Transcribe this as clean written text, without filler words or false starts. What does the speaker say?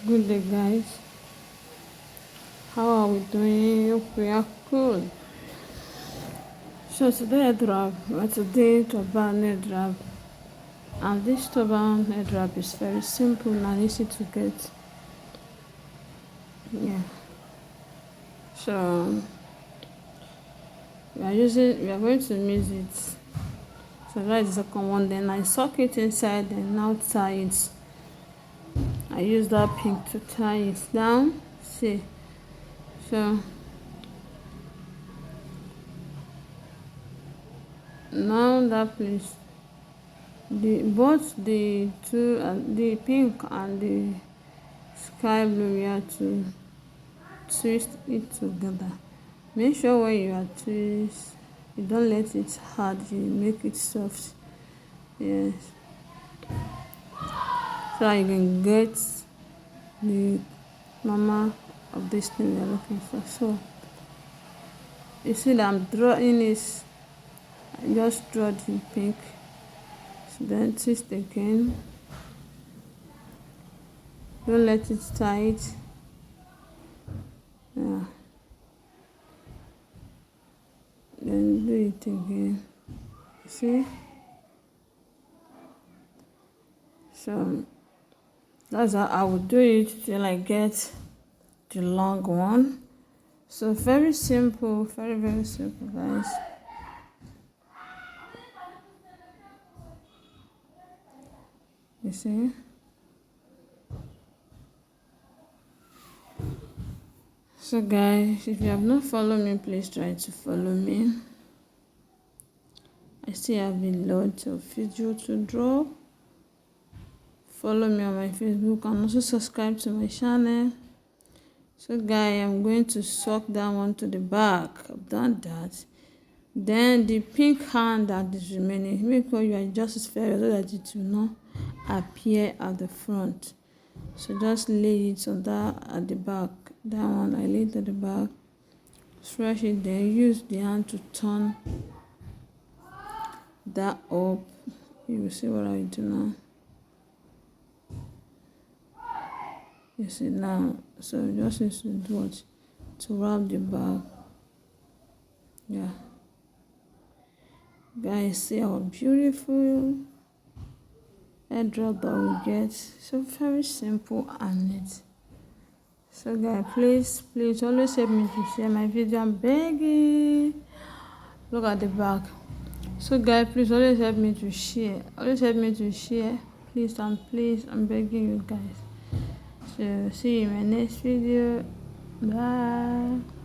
Good day, guys. How are we doing? Hope we are good. So today today turban head wrap, and this turban head wrap is very simple and easy to get. Yeah. So we are going to use it. So that is the second one. Then I soak it inside and now tie it. I use that pink to tie it down. See. So now that place, both the two, the pink and the sky blue, we have to twist it together. Make sure when you are twist, you don't let it hard, you make it soft. Yes, so you can get the mama of this thing you're looking for. So you see that I'm drawing this. I just draw the pink, so then twist again. Don't let it tight. Yeah. Then do it again. See? So that's how I will do it till I get the long one. So very simple, very, very simple, guys. You see? So guys, if you have not followed me, please try to follow me. I still have a lot of video to draw. Follow me on my Facebook and also subscribe to my channel. So guys, I'm going to soak that one to the back. I've done that. Then the pink hand that is remaining, make sure you adjust it very so that it will not appear at the front. So just lay it on that at the back. That one I laid at the back. Stretch it, then use the hand to turn that up. You will see what I do now. You see now. So just need to do what? To wrap the back. Yeah. Guys, see how beautiful head wrap that we get. So very simple and neat. So guys, please always help me to share my video. I'm begging. Look at the back. So guys, please always help me to share. Always help me to share. Please, I'm begging you guys. So see you in my next video. Bye.